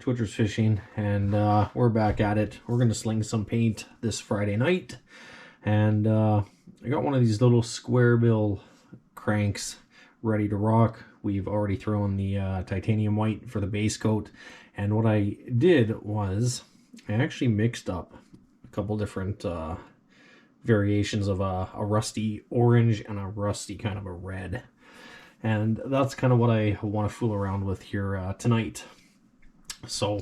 Twitcherz Fishing, and we're back at it. We're going to sling some paint this Friday night, and I got one of these little square bill cranks ready to rock. We've already thrown the titanium white for the base coat, and what I did was I actually mixed up a couple different variations of a rusty orange and a rusty kind of a red. And that's kind of what I want to fool around with here tonight. So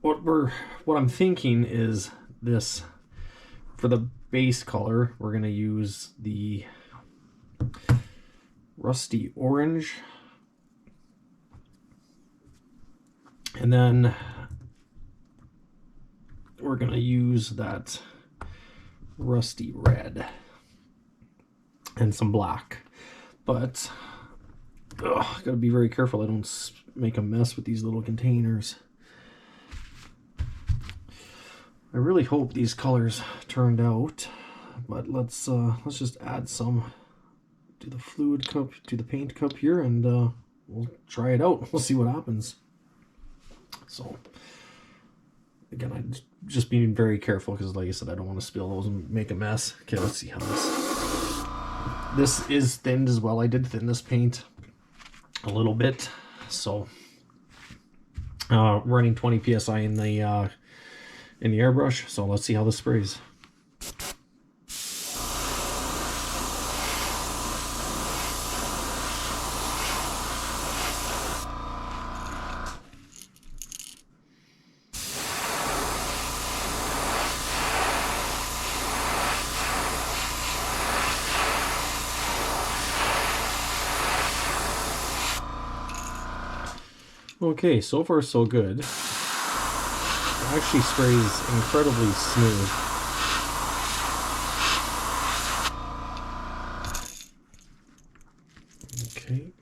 what I'm thinking is this, for the base color, we're going to use the rusty orange. And then we're going to use that rusty red and some black. But I gotta be very careful I don't make a mess with these little containers. I really hope these colors turned out, but let's just add some to the fluid cup, to the paint cup here, and we'll try it out. We'll see what happens. So again, I'm just being very careful because, like I said, I don't want to spill those and make a mess. Okay, let's see how this is thinned as well. I did thin this paint a little bit, so running 20 psi in the airbrush. So let's see how this sprays. Okay, so far so good. It actually sprays incredibly smooth. Okay.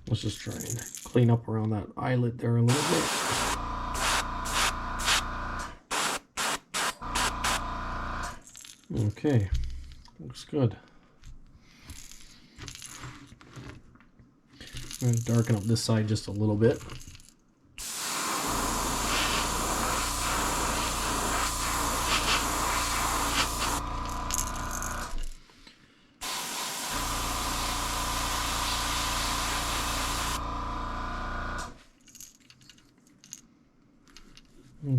Let's just try and clean up around that eyelet there a little bit. Okay, looks good. I'm going to darken up this side just a little bit.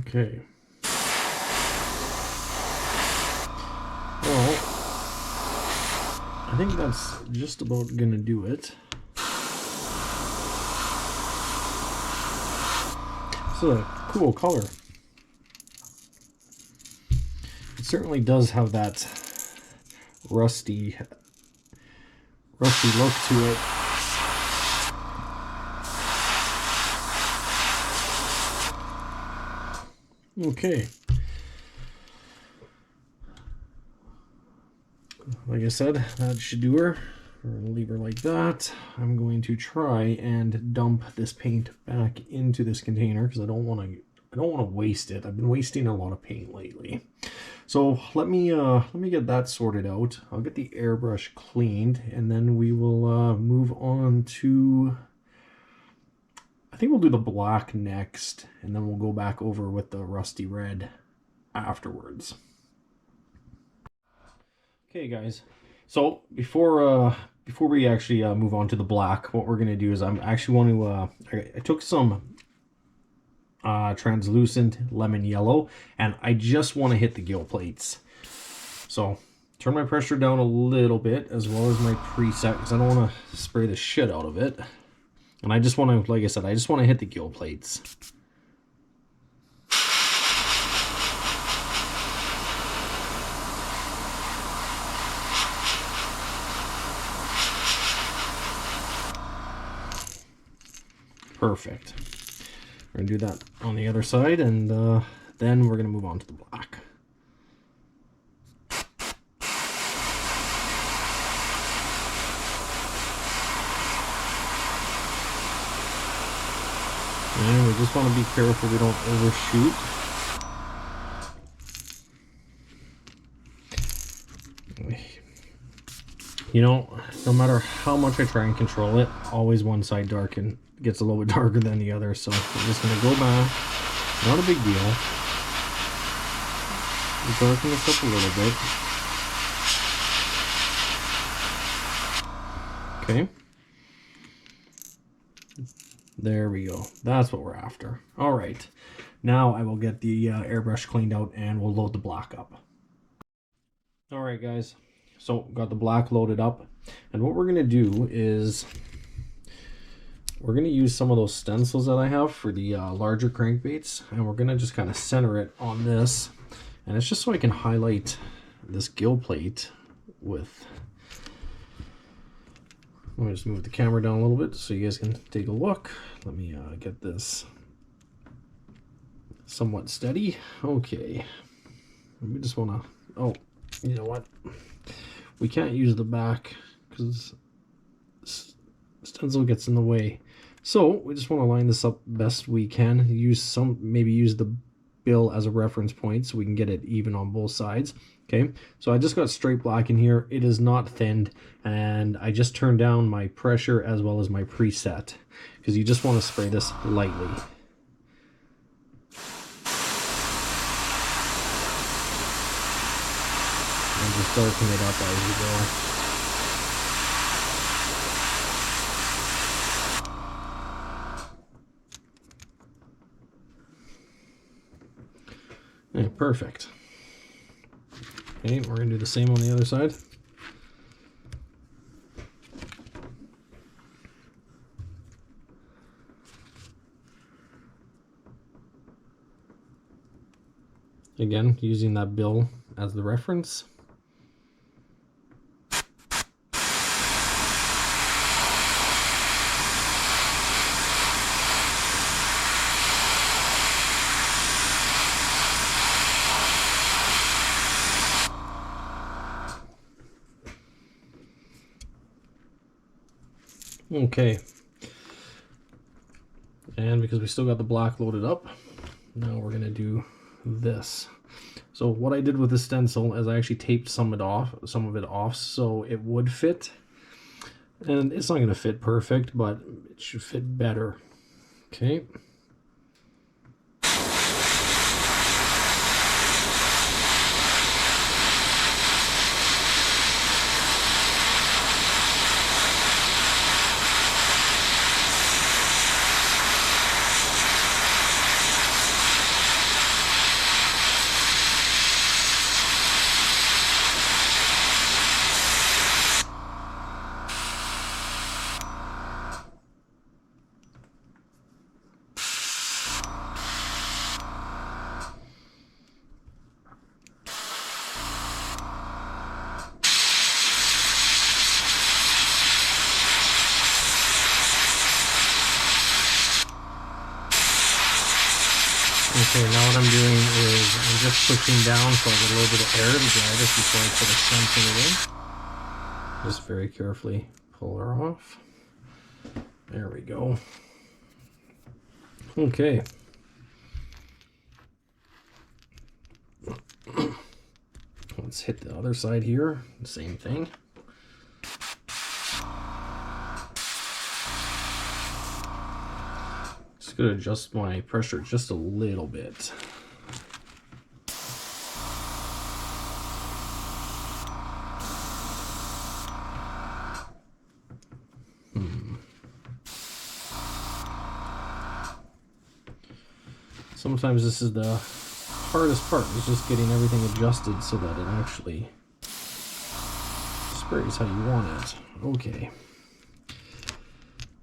Okay. Well, I think that's just about gonna do it. It's a cool color. It certainly does have that rusty look to it. Okay. Like I said, that should do her. We're gonna leave her like that. I'm going to try and dump this paint back into this container because I don't want to waste it. I've been wasting a lot of paint lately. So let me get that sorted out. I'll get the airbrush cleaned, and then we will move on to, I think we'll do the black next, and then we'll go back over with the rusty red afterwards. Okay, guys. So before we actually move on to the black, what we're gonna do is I'm actually want to I took some translucent lemon yellow, and I just want to hit the gill plates. So turn my pressure down a little bit, as well as my preset, because I don't want to spray the shit out of it. And I just want to, like I said, I just want to hit the gill plates. Perfect. We're going to do that on the other side, and then we're going to move on to the black. And we just want to be careful we don't overshoot. You know, no matter how much I try and control it, always one side gets a little bit darker than the other. So I'm just going to go back. Not a big deal. Darken this up a little bit. Okay. There we go. That's what we're after. All right. Now I will get the airbrush cleaned out and we'll load the black up. All right, guys. So got the black loaded up. And what we're going to do is we're going to use some of those stencils that I have for the larger crankbaits. And we're going to just kind of center it on this. And it's just so I can highlight this gill plate with... Let me just move the camera down a little bit so you guys can take a look. Let me get this somewhat steady. Okay. We just want to... Oh, you know what? We can't use the back because stencil gets in the way. So we just want to line this up best we can. Maybe use the bill as a reference point so we can get it even on both sides. Okay, so I just got straight black in here. It is not thinned, and I just turned down my pressure as well as my preset because you just want to spray this lightly. And just darken it up as you go. Okay, perfect. Okay, we're going to do the same on the other side. Again, using that bill as the reference. Okay, and because we still got the black loaded up, now we're gonna do this. So what I did with the stencil is I actually taped some of it off so it would fit, and it's not gonna fit perfect, but it should fit better. Okay. Okay, now what I'm doing is I'm just pushing down so I get a little bit of air to dry this before I put a stencil in. Just very carefully pull her off. There we go. Okay. Let's hit the other side here. Same thing. Just gonna adjust my pressure just a little bit. Sometimes this is the hardest part, is just getting everything adjusted so that it actually sprays how you want it. Okay.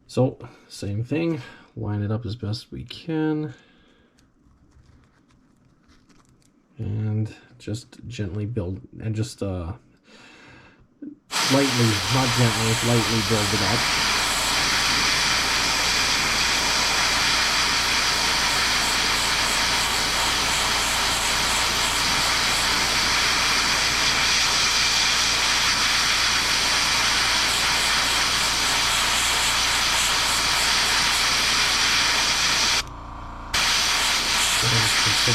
So, same thing. Line it up as best we can. And just gently build, and just lightly, not gently, lightly build it up.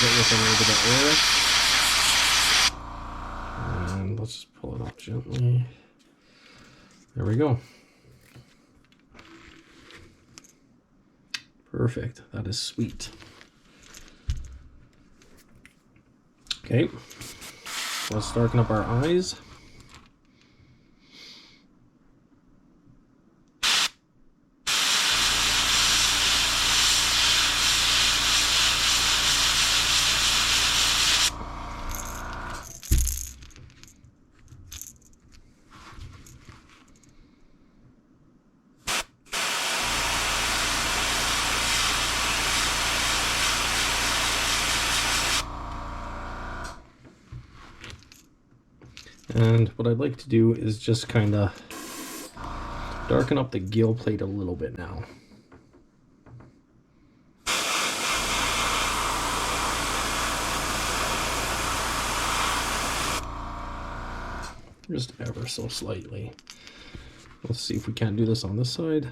it with a little bit of air. And let's just pull it up gently. There we go. Perfect. That is sweet. Okay. Let's darken up our eyes. And what I'd like to do is just kind of darken up the gill plate a little bit now. Just ever so slightly. Let's see if we can't do this on this side.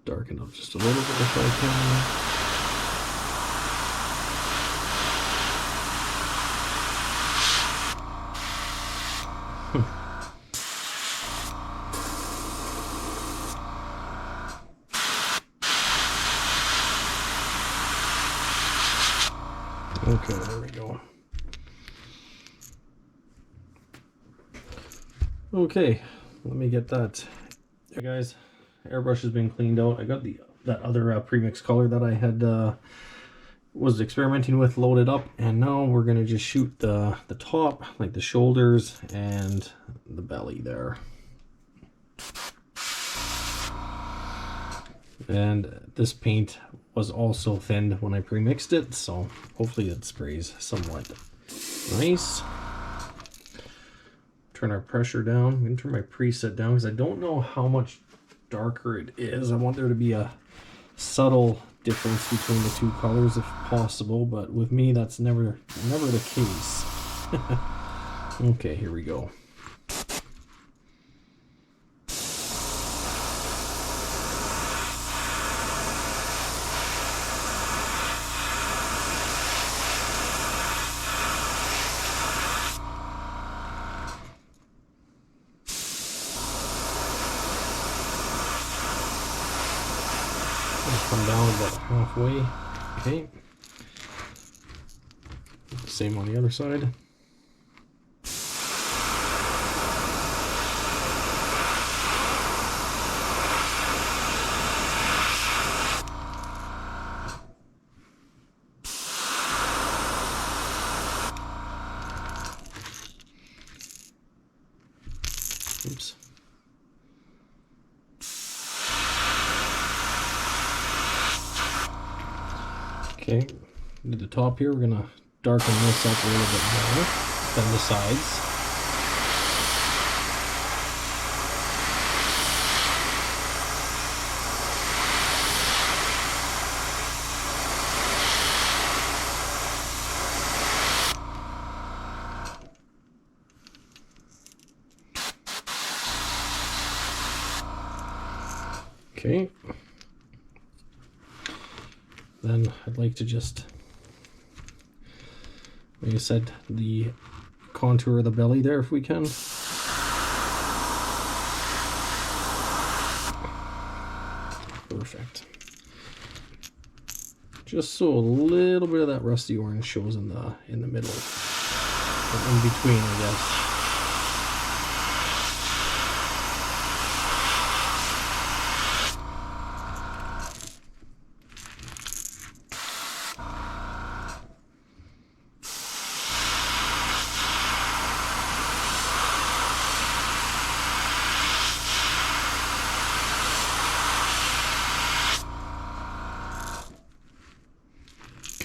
Darken up just a little bit if I can. Okay, there we go. Okay, let me get that. Hey guys, airbrush has been cleaned out. I got that other premix color that I had was experimenting with loaded up, and now we're gonna just shoot the top, like the shoulders and the belly there. And this paint was also thinned when I pre-mixed it, so hopefully it sprays somewhat nice. Turn our pressure down. I'm gonna turn my preset down because I don't know how much darker it is. I want there to be a subtle difference between the two colors if possible, but with me that's never the case. Okay, here we go. Come down about halfway. Okay. Same on the other side. Oops. Okay, to the top here, we're gonna darken this up a little bit more than the sides. Okay. Then I'd like to just, like I said, the contour of the belly there if we can. Perfect. Just so a little bit of that rusty orange shows in the middle, or in between, I guess.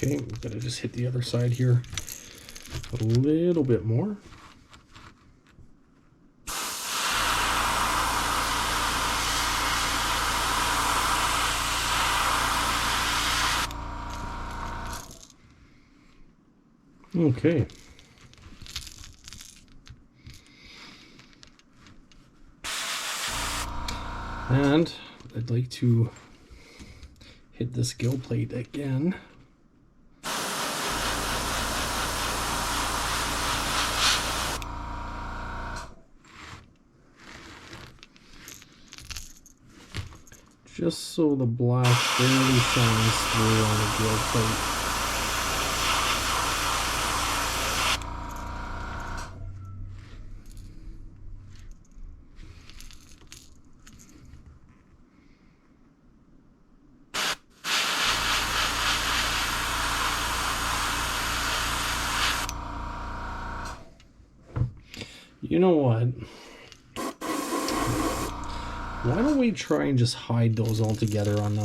Okay, we're gonna just hit the other side here a little bit more. Okay. And I'd like to hit this gill plate again. Just so the black barely shines through on the gill plate. You know what? Why don't we try and just hide those all together on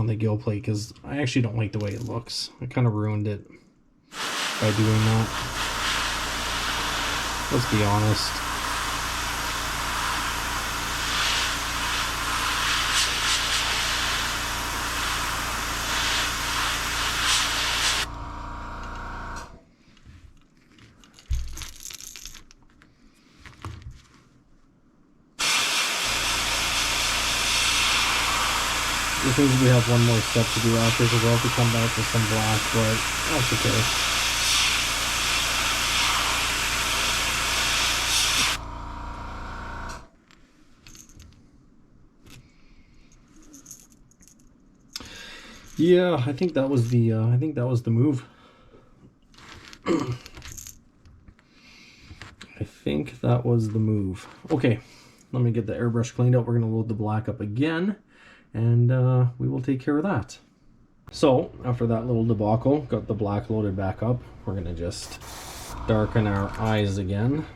the gill plate? Because I actually don't like the way it looks. I kind of ruined it by doing that. Let's be honest. It seems we have one more step to do after, because we'll have to come back with some black, but that's okay. Yeah, I think that was the move. I think that was the move. Okay, let me get the airbrush cleaned up. We're gonna load the black up again, and we will take care of that. So after that little debacle, got the black loaded back up. We're gonna just darken our eyes again.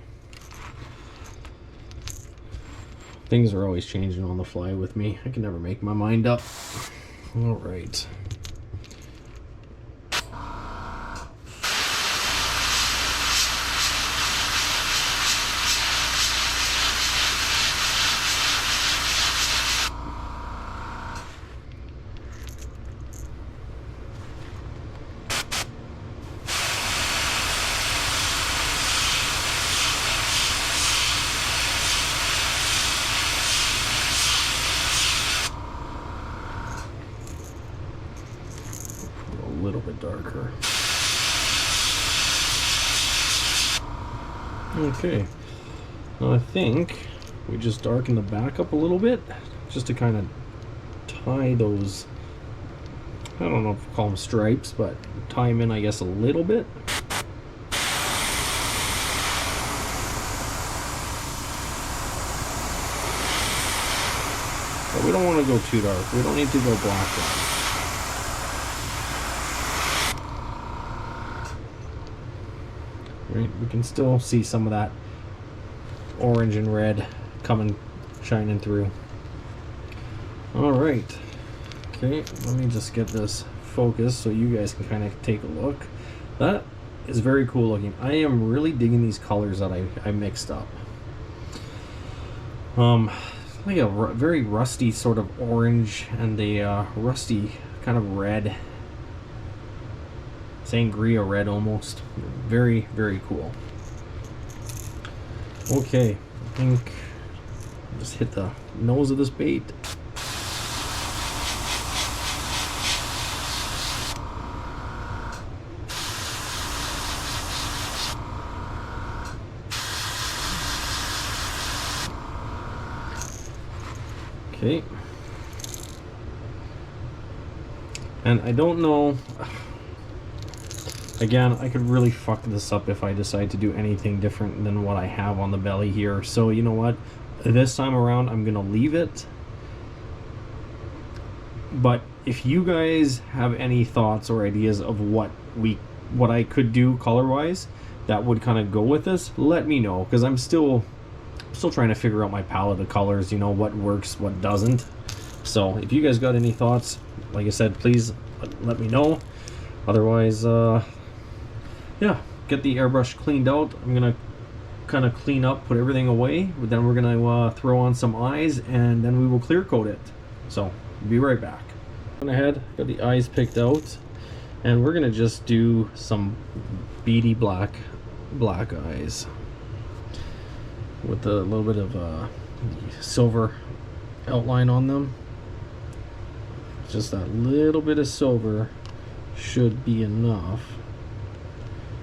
Things are always changing on the fly with me. I can never make my mind up. All right. A little bit darker. Okay, now I think we just darken the back up a little bit, just to kind of tie those, I don't know if we call them stripes, but tie them in, I guess, a little bit. But we don't want to go too dark. We don't need to go black dark. Right, we can still see some of that orange and red coming, shining through. All right, okay, let me just get this focused so you guys can kind of take a look. That is very cool looking. I am really digging these colors that I mixed up. Like a very rusty sort of orange and a rusty kind of red, sangria red almost. Very, very cool. Okay, I think I'll just hit the nose of this bait. Okay. And I don't know, again, I could really fuck this up if I decide to do anything different than what I have on the belly here. So you know what? This time around, I'm gonna leave it. But if you guys have any thoughts or ideas of what I could do color-wise that would kind of go with this, let me know, because I'm still trying to figure out my palette of colors, you know, what works, what doesn't. So if you guys got any thoughts, like I said, please let me know. Otherwise, yeah, get the airbrush cleaned out. I'm gonna kind of clean up, put everything away. Then we're gonna throw on some eyes, and then we will clear coat it. So be right back. Went ahead, got the eyes picked out, and we're gonna just do some beady black eyes with a little bit of silver outline on them. Just that little bit of silver should be enough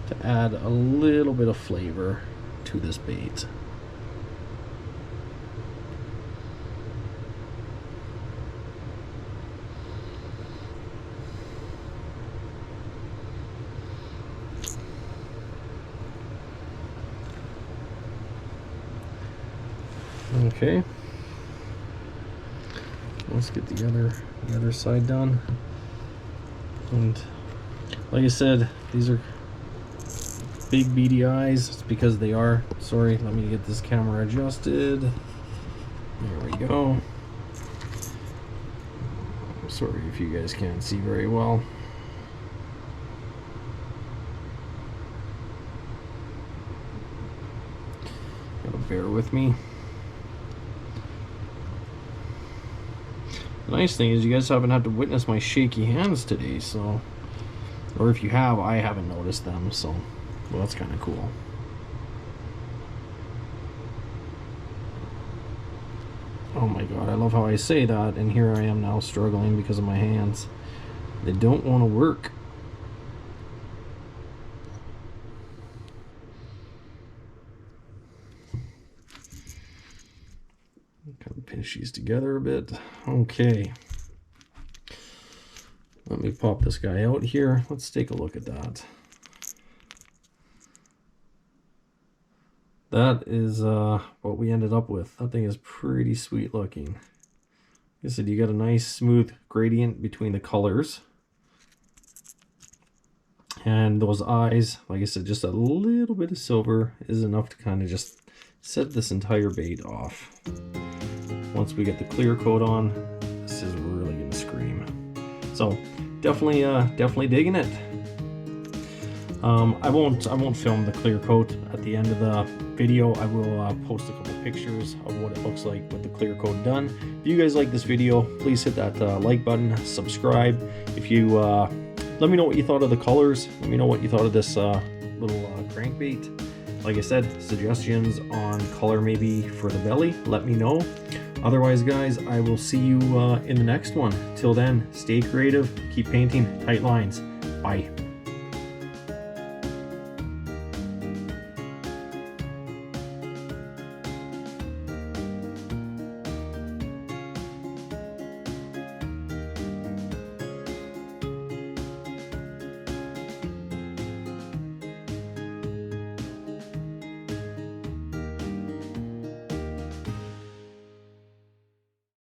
to add a little bit of flavor to this bait. Okay, let's get the other side done. And like I said, these are big beady eyes. It's because they are. Sorry, let me get this camera adjusted. There we go. Sorry if you guys can't see very well. Gotta bear with me. The nice thing is you guys haven't had to witness my shaky hands today, so, or if you have, I haven't noticed them, so, well, that's kind of cool. Oh my god, I love how I say that, and here I am now struggling because of my hands. They don't want to work. Kind of pinch these together a bit. Okay. Let me pop this guy out here. Let's take a look at that. That is what we ended up with. That thing is pretty sweet looking. Like I said, you got a nice smooth gradient between the colors. And those eyes, like I said, just a little bit of silver is enough to kind of just set this entire bait off. Once we get the clear coat on, this is really gonna scream. So definitely digging it. I won't film the clear coat at the end of the video. I will post a couple pictures of what it looks like with the clear coat done. If you guys like this video, please hit that like button, subscribe. If you let me know what you thought of the colors. Let me know what you thought of this little crankbait. Like I said, suggestions on color maybe for the belly, let me know. Otherwise, guys, I will see you in the next one. Till then, stay creative, keep painting, tight lines. Bye.